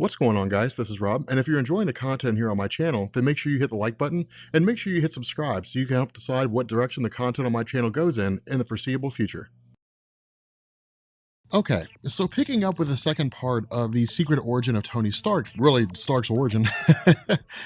What's going on, guys? This is Rob, and if you're enjoying the content here on my channel, then make sure you hit the like button and make sure you hit subscribe so you can help decide what direction the content on my channel goes in the foreseeable future. Okay, so picking up with the second part of the secret origin of Tony Stark, really Stark's origin,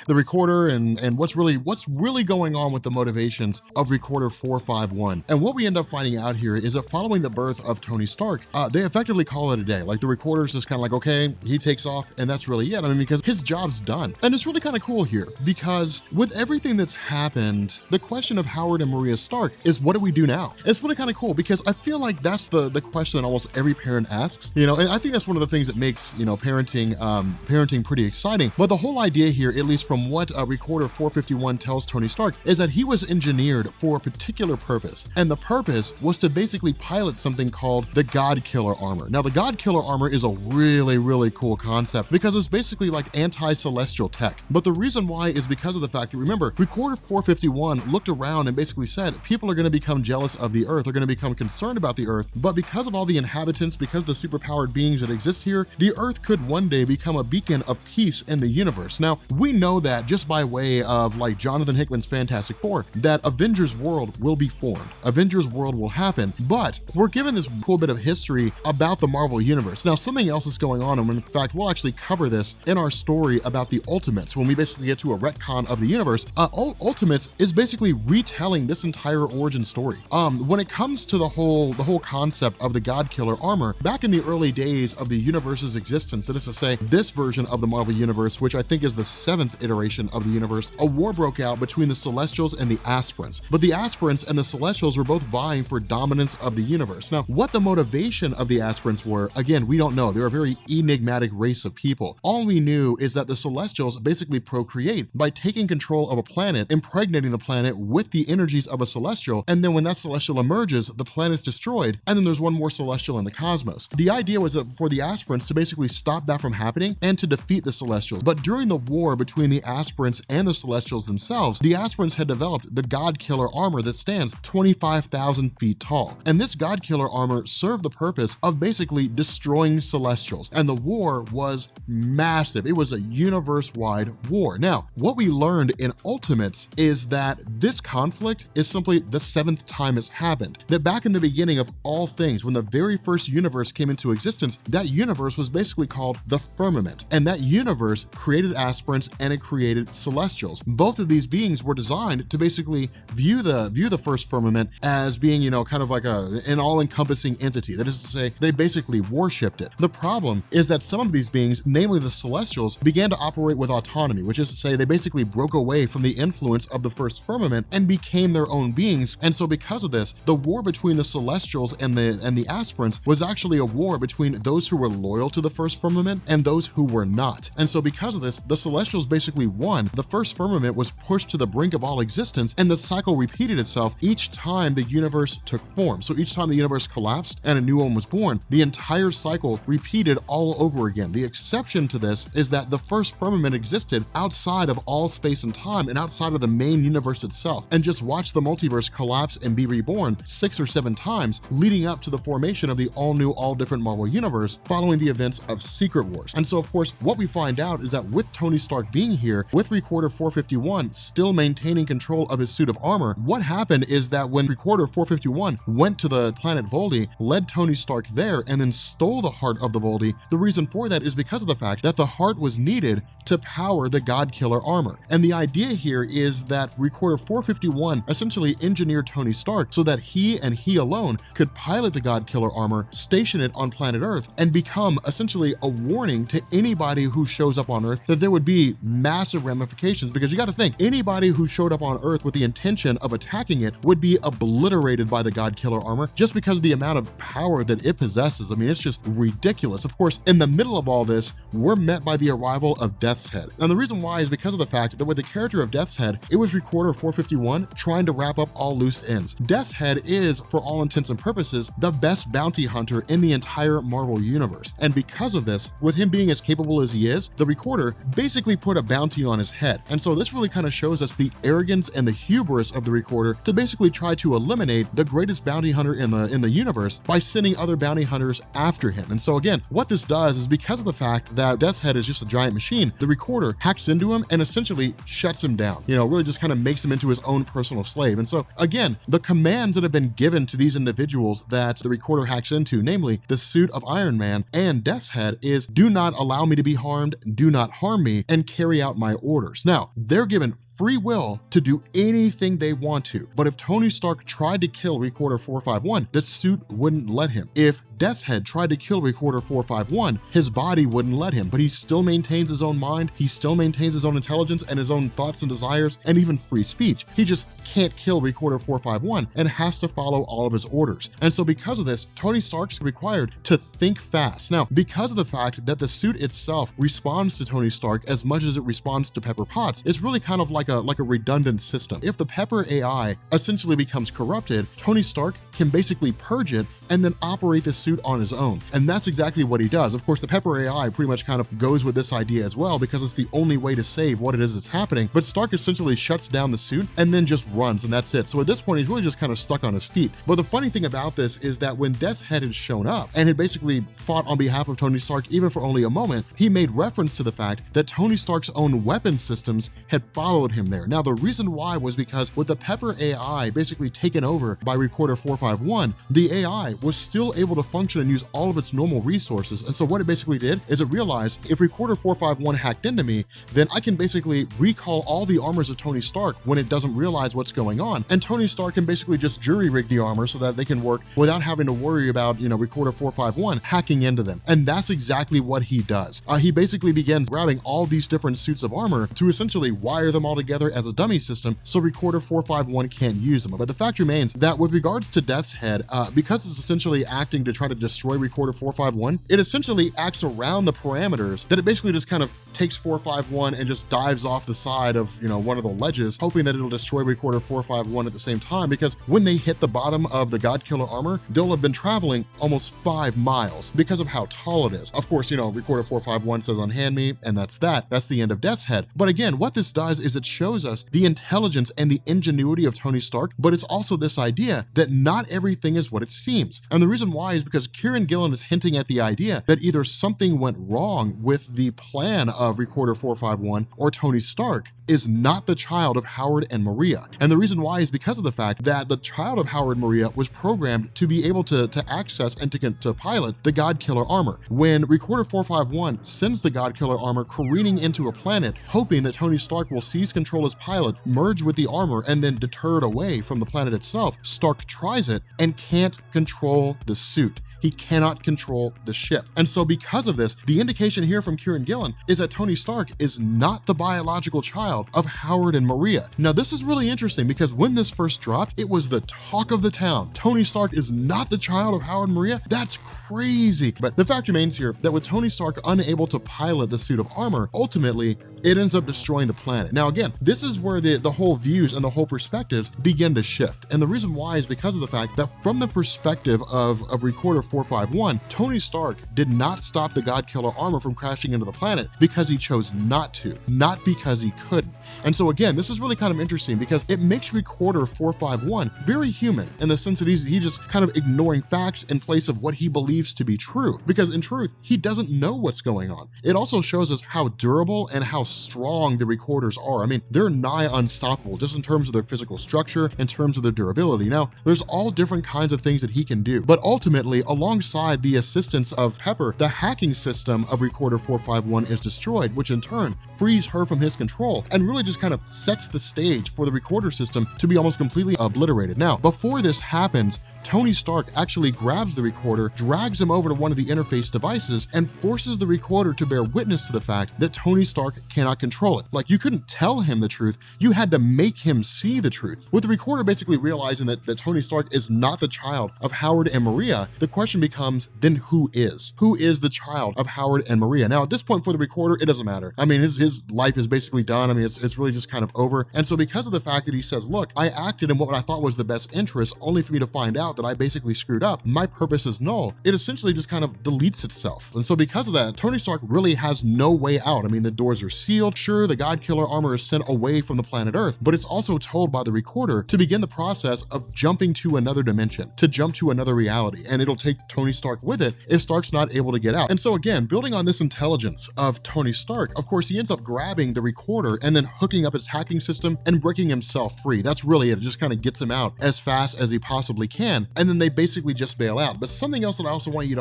the recorder and what's really going on with the motivations of Recorder 451. And what we end up finding out here is that following the birth of Tony Stark, they effectively call it a day. Like the recorder's just kind of like, okay, he takes off and that's really it. I mean, because his job's done. And it's really kind of cool here because with everything that's happened, the question of Howard and Maria Stark is what do we do now? It's really kind of cool because I feel like that's the question that almost every parent asks, and I think that's one of the things that makes, parenting pretty exciting. But the whole idea here, at least from what Recorder 451 tells Tony Stark, is that he was engineered for a particular purpose. And the purpose was to basically pilot something called the God Killer armor. Now, the God Killer armor is a really, really cool concept because it's basically like anti-celestial tech. But the reason why is because of the fact that, remember, Recorder 451 looked around and basically said, people are going to become jealous of the Earth, they're going to become concerned about the Earth, but because of all the inhabitants, because the superpowered beings that exist here, the Earth could one day become a beacon of peace in the universe. Now, we know that just by way of like Jonathan Hickman's Fantastic Four, that Avengers World will be formed. Avengers World will happen, but we're given this cool bit of history about the Marvel Universe. Now, something else is going on, and in fact, we'll actually cover this in our story about the Ultimates, when we basically get to a retcon of the universe. Ultimates is basically retelling this entire origin story. When it comes to the whole concept of the God Killer armor, back in the early days of the universe's existence, that is to say, this version of the Marvel Universe, which I think is the 7th iteration of the universe, a war broke out between the Celestials and the Aspirants. But the Aspirants and the Celestials were both vying for dominance of the universe. Now, what the motivation of the Aspirants were, again, we don't know. They're a very enigmatic race of people. All we knew is that the Celestials basically procreate by taking control of a planet, impregnating the planet with the energies of a Celestial, and then when that Celestial emerges, the planet's destroyed, and then there's one more Celestial in the cosmos. The idea was that for the Aspirants to basically stop that from happening and to defeat the Celestials. But during the war between the Aspirants and the Celestials themselves, the Aspirants had developed the God Killer armor that stands 25,000 feet tall. And this God Killer armor served the purpose of basically destroying Celestials. And the war was massive. It was a universe-wide war. Now, what we learned in Ultimates is that this conflict is simply the 7th time it's happened. That back in the beginning of all things, when the very first universe came into existence, that universe was basically called the firmament, and that universe created Aspirants and it created Celestials. Both of these beings were designed to basically view the first firmament as being, kind of like an all-encompassing entity. That is to say, they basically worshipped it. The problem is that some of these beings, namely the Celestials, began to operate with autonomy, which is to say they basically broke away from the influence of the first firmament and became their own beings. And so because of this, the war between the Celestials and the Aspirants was actually a war between those who were loyal to the first firmament and those who were not. And so because of this, the Celestials basically won. The first firmament was pushed to the brink of all existence, and the cycle repeated itself each time the universe took form. So each time the universe collapsed and a new one was born, the entire cycle repeated all over again. The exception to this is that the first firmament existed outside of all space and time and outside of the main universe itself, and just watch the multiverse collapse and be reborn 6 or 7 times, leading up to the formation of the all-new, all-different Marvel Universe following the events of Secret Wars. And so, of course, what we find out is that with Tony Stark being here, with Recorder 451 still maintaining control of his suit of armor, what happened is that when Recorder 451 went to the planet Voldy, led Tony Stark there, and then stole the heart of the Voldy, the reason for that is because of the fact that the heart was needed to power the God Killer armor. And the idea here is that Recorder 451 essentially engineered Tony Stark so that he and he alone could pilot the God Killer armor, station it on planet Earth, and become essentially a warning to anybody who shows up on Earth that there would be massive ramifications. Because you got to think, anybody who showed up on Earth with the intention of attacking it would be obliterated by the God Killer armor just because of the amount of power that it possesses. I mean, it's just ridiculous. Of course, in the middle of all this, we're met by the arrival of Death's Head. And the reason why is because of the fact that with the character of Death's Head, it was Recorder 451 trying to wrap up all loose ends. Death's Head is, for all intents and purposes, the best bounty hunter hunter in the entire Marvel universe. And because of this, with him being as capable as he is, the Recorder basically put a bounty on his head. And so this really kind of shows us the arrogance and the hubris of the Recorder to basically try to eliminate the greatest bounty hunter in the universe by sending other bounty hunters after him. And so again, what this does is, because of the fact that Death's Head is just a giant machine, the Recorder hacks into him and essentially shuts him down. Really just kind of makes him into his own personal slave. And so again, the commands that have been given to these individuals that the Recorder hacks into, namely the suit of Iron Man and Death's Head, is do not allow me to be harmed, do not harm me, and carry out my orders. Now, they're given free will to do anything they want to, but if Tony Stark tried to kill Recorder 451, the suit wouldn't let him. If Death's Head tried to kill Recorder 451, his body wouldn't let him, but he still maintains his own mind, he still maintains his own intelligence and his own thoughts and desires, and even free speech. He just can't kill Recorder 451 and has to follow all of his orders. And so because of this, Tony Stark's required to think fast. Now, because of the fact that the suit itself responds to Tony Stark as much as it responds to Pepper Potts, it's really kind of like a redundant system. If the Pepper AI essentially becomes corrupted, Tony Stark can basically purge it and then operate the suit on his own. And that's exactly what he does. Of course, the Pepper AI pretty much kind of goes with this idea as well, because it's the only way to save what it is that's happening. But Stark essentially shuts down the suit and then just runs, and that's it. So at this point, he's really just kind of stuck on his feet. But the funny thing about this is that when Death's Head had shown up and had basically fought on behalf of Tony Stark, even for only a moment, he made reference to the fact that Tony Stark's own weapon systems had followed him there. Now, the reason why was because with the Pepper AI basically taken over by Recorder 451, the AI was still able to function and use all of its normal resources. And so what it basically did is it realized, if Recorder 451 hacked into me, then I can basically recall all the armors of Tony Stark when it doesn't realize what's going on. And Tony Stark can basically just jury rig the armor so that they can work without having to worry about, Recorder 451 hacking into them. And that's exactly what he does. He basically begins grabbing all these different suits of armor to essentially wire them all together as a dummy system so Recorder 451 can't use them. But the fact remains that with regards to Death's Head, because it's essentially acting to try to destroy Recorder 451, it essentially acts around the parameters that it basically just kind of takes 451 and just dives off the side of, one of the ledges, hoping that it'll destroy Recorder 451 at the same time, because when they hit the bottom of the Godkiller armor, they'll have been traveling almost 5 miles because of how tall it is. Of course, Recorder 451 says unhand me, and that's that. That's the end of Death's Head. But again, what this does is it shows us the intelligence and the ingenuity of Tony Stark, but it's also this idea that not everything is what it seems. And the reason why is because Kieran Gillen is hinting at the idea that either something went wrong with the plan of Recorder 451 or Tony Stark is not the child of Howard and Maria. And the reason why is because of the fact that the child of Howard and Maria was programmed to be able to access and to pilot the Godkiller armor. When Recorder 451 sends the Godkiller armor careening into a planet, hoping that Tony Stark will seize control as pilot, merge with the armor, and then deter it away from the planet itself, Stark tries it and can't control the suit. He cannot control the ship. And so because of this, the indication here from Kieran Gillen is that Tony Stark is not the biological child of Howard and Maria. Now, this is really interesting because when this first dropped, it was the talk of the town. Tony Stark is not the child of Howard and Maria? That's crazy. But the fact remains here that with Tony Stark unable to pilot the suit of armor, ultimately, it ends up destroying the planet. Now, again, this is where the whole views and the whole perspectives begin to shift. And the reason why is because of the fact that from the perspective of Recorder 451, Tony Stark did not stop the Godkiller armor from crashing into the planet because he chose not to, not because he couldn't. And so again, this is really kind of interesting because it makes Recorder 451 very human in the sense that he's just kind of ignoring facts in place of what he believes to be true, because in truth, he doesn't know what's going on. It also shows us how durable and how strong the Recorders are. I mean, they're nigh unstoppable just in terms of their physical structure, in terms of their durability. Now, there's all different kinds of things that he can do, but ultimately, alongside the assistance of Pepper, the hacking system of Recorder 451 is destroyed, which in turn frees her from his control and really just kind of sets the stage for the Recorder system to be almost completely obliterated. Now, before this happens, Tony Stark actually grabs the Recorder, drags him over to one of the interface devices, and forces the Recorder to bear witness to the fact that Tony Stark cannot control it. Like, you couldn't tell him the truth, you had to make him see the truth. With the Recorder basically realizing that Tony Stark is not the child of Howard and Maria, the question question becomes, then who is? Who is the child of Howard and Maria? Now, at this point for the recorder, it doesn't matter. I mean, his life is basically done. I mean, it's really just kind of over. And so because of the fact that he says, look, I acted in what I thought was the best interest, only for me to find out that I basically screwed up, my purpose is null, it essentially just kind of deletes itself. And so because of that, Tony Stark really has no way out. I mean, the doors are sealed. Sure, the God Killer armor is sent away from the planet Earth, but it's also told by the recorder to begin the process of jumping to another dimension, to jump to another reality, and it'll take Tony Stark with it if Stark's not able to get out. And so again, building on this intelligence of Tony Stark, of course, he ends up grabbing the recorder and then hooking up his hacking system and breaking himself free. That's really it. It just kind of gets him out as fast as he possibly can, and then they basically just bail out. But something else that I also want you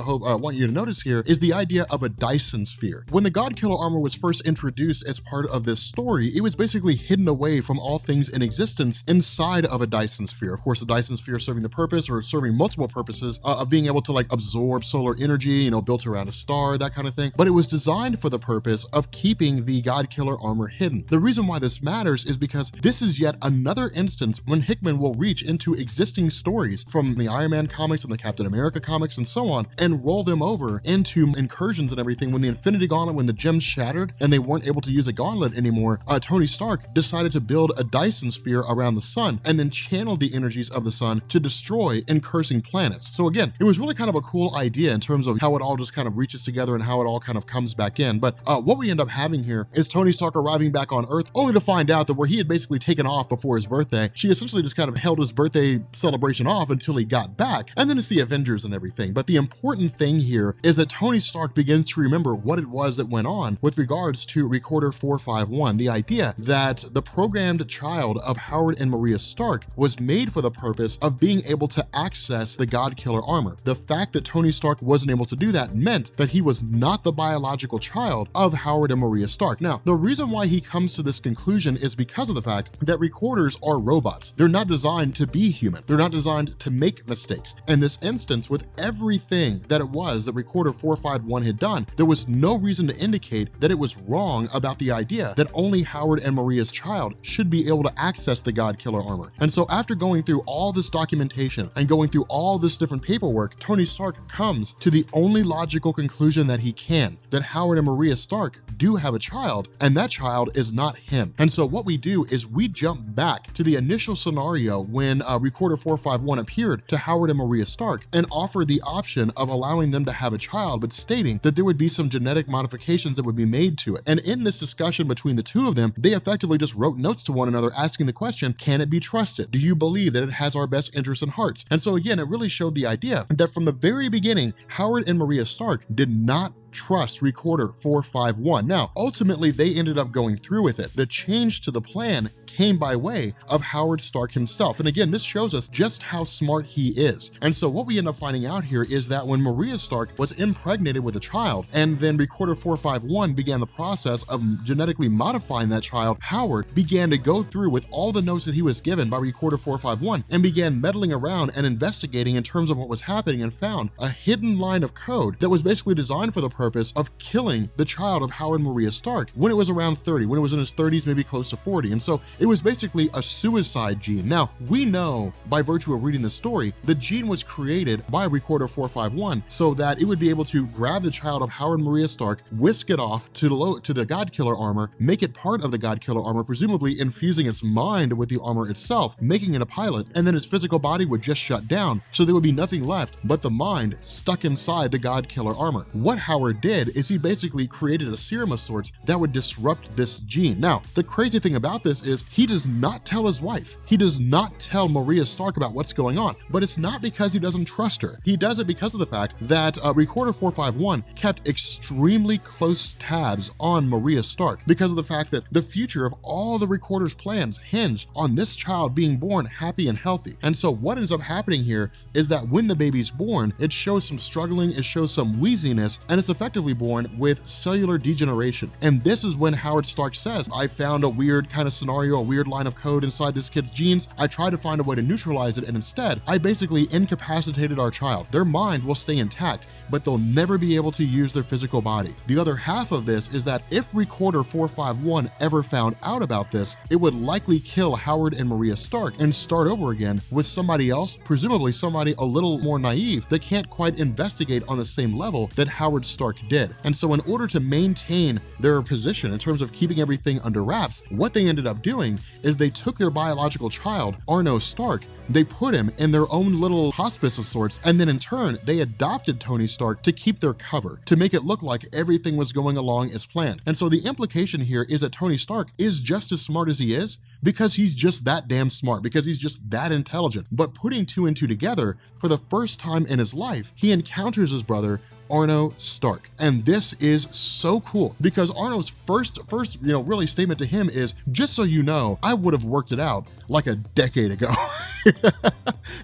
to notice here is the idea of a Dyson Sphere. When the God Killer armor was first introduced as part of this story, it was basically hidden away from all things in existence inside of a Dyson Sphere. Of course, the Dyson Sphere serving the purpose, or serving multiple purposes, of being able to like absorb solar energy, you know, built around a star, that kind of thing. But it was designed for the purpose of keeping the God Killer armor hidden. The reason why this matters is because this is yet another instance when Hickman will reach into existing stories from the Iron Man comics and the Captain America comics and so on, and roll them over into incursions and everything. When the Infinity Gauntlet, when the gems shattered and they weren't able to use a gauntlet anymore, Tony Stark decided to build a Dyson Sphere around the sun and then channeled the energies of the sun to destroy incursing planets. So again, it was really kind of a cool idea in terms of how it all just kind of reaches together and how it all kind of comes back in. But what we end up having here is Tony Stark arriving back on Earth, only to find out that where he had basically taken off before his birthday, she essentially just kind of held his birthday celebration off until he got back. And then it's the Avengers and everything. But the important thing here is that Tony Stark begins to remember what it was that went on with regards to Recorder 451, the idea that the programmed child of Howard and Maria Stark was made for the purpose of being able to access the God Killer armor. The fact that Tony Stark wasn't able to do that meant that he was not the biological child of Howard and Maria Stark. Now, the reason why he comes to this conclusion is because of the fact that recorders are robots. They're not designed to be human. They're not designed to make mistakes. In this instance, with everything that it was that Recorder 451 had done, there was no reason to indicate that it was wrong about the idea that only Howard and Maria's child should be able to access the God Killer armor. And so after going through all this documentation and going through all this different paperwork, Tony Stark comes to the only logical conclusion that he can, that Howard and Maria Stark do have a child, and that child is not him. And so what we do is we jump back to the initial scenario when Recorder 451 appeared to Howard and Maria Stark and offered the option of allowing them to have a child, but stating that there would be some genetic modifications that would be made to it. And in this discussion between the two of them, they effectively just wrote notes to one another asking the question, can it be trusted? Do you believe that it has our best interests and hearts? And so again, it really showed the idea that from the very beginning, Howard and Maria Stark did not trust Recorder 451. Now, ultimately, they ended up going through with it. The change to the plan came by way of Howard Stark himself. And again, this shows us just how smart he is. And so what we end up finding out here is that when Maria Stark was impregnated with a child, and then Recorder 451 began the process of genetically modifying that child, Howard began to go through with all the notes that he was given by Recorder 451 and began meddling around and investigating in terms of what was happening, and found a hidden line of code that was basically designed for the purpose of killing the child of Howard Maria Stark when it was around 30, when it was in his 30s, maybe close to 40. And so it was basically a suicide gene. Now, we know by virtue of reading the story, the gene was created by Recorder 451 so that it would be able to grab the child of Howard Maria Stark, whisk it off to the God Killer armor, make it part of the God Killer armor, presumably infusing its mind with the armor itself, making it a pilot, and then its physical body would just shut down. So there would be nothing left but the mind stuck inside the God Killer armor. What Howard did is he basically created a serum of sorts that would disrupt this gene. Now, the crazy thing about this is he does not tell his wife. He does not tell Maria Stark about what's going on, but it's not because he doesn't trust her. He does it because of the fact that Recorder 451 kept extremely close tabs on Maria Stark, because of the fact that the future of all the Recorder's plans hinged on this child being born happy and healthy. And so what ends up happening here is that when the baby's born, it shows some struggling, it shows some wheeziness, and it's effectively born with cellular degeneration. And this is when Howard Stark says, I found a weird kind of scenario, a weird line of code inside this kid's genes. I tried to find a way to neutralize it, and instead, I basically incapacitated our child. Their mind will stay intact, but they'll never be able to use their physical body. The other half of this is that if Recorder 451 ever found out about this, it would likely kill Howard and Maria Stark and start over again with somebody else, presumably somebody a little more naive that can't quite investigate on the same level that Howard Stark did. And so in order to maintain their position in terms of keeping everything under wraps, what they ended up doing is they took their biological child, Arno Stark, they put him in their own little hospice of sorts, and then in turn, they adopted Tony Stark to keep their cover, to make it look like everything was going along as planned. And so the implication here is that Tony Stark is just as smart as he is because he's just that damn smart, because he's just that intelligent. But putting two and two together, for the first time in his life, he encounters his brother, Arno Stark. And this is so cool because Arno's first, really statement to him is, just so you know, I would have worked it out like a decade ago.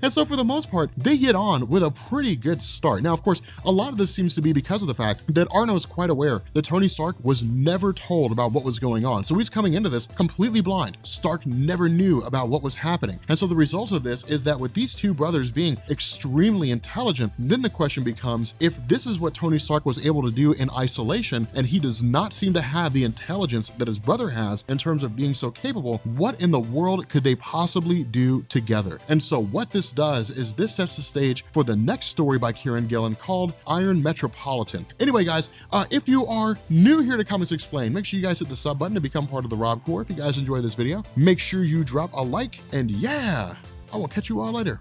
And so for the most part, they get on with a pretty good start. Now, of course, a lot of this seems to be because of the fact that Arno is quite aware that Tony Stark was never told about what was going on. So he's coming into this completely blind. Stark never knew about what was happening. And so the result of this is that with these two brothers being extremely intelligent, then the question becomes, if this is what Tony Stark was able to do in isolation, and he does not seem to have the intelligence that his brother has in terms of being so capable, what in the world could they possibly do together? And so what this does is this sets the stage for the next story by Kieran Gillen called Iron Metropolitan. Anyway, guys, if you are new here to Comics Explained, make sure you guys hit the sub button to become part of the Rob Corps. If you guys enjoy this video, make sure you drop a like, and yeah, I will catch you all later.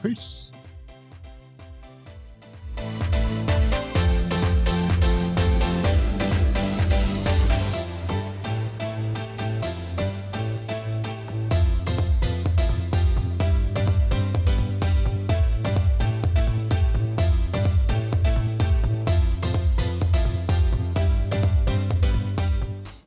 Peace.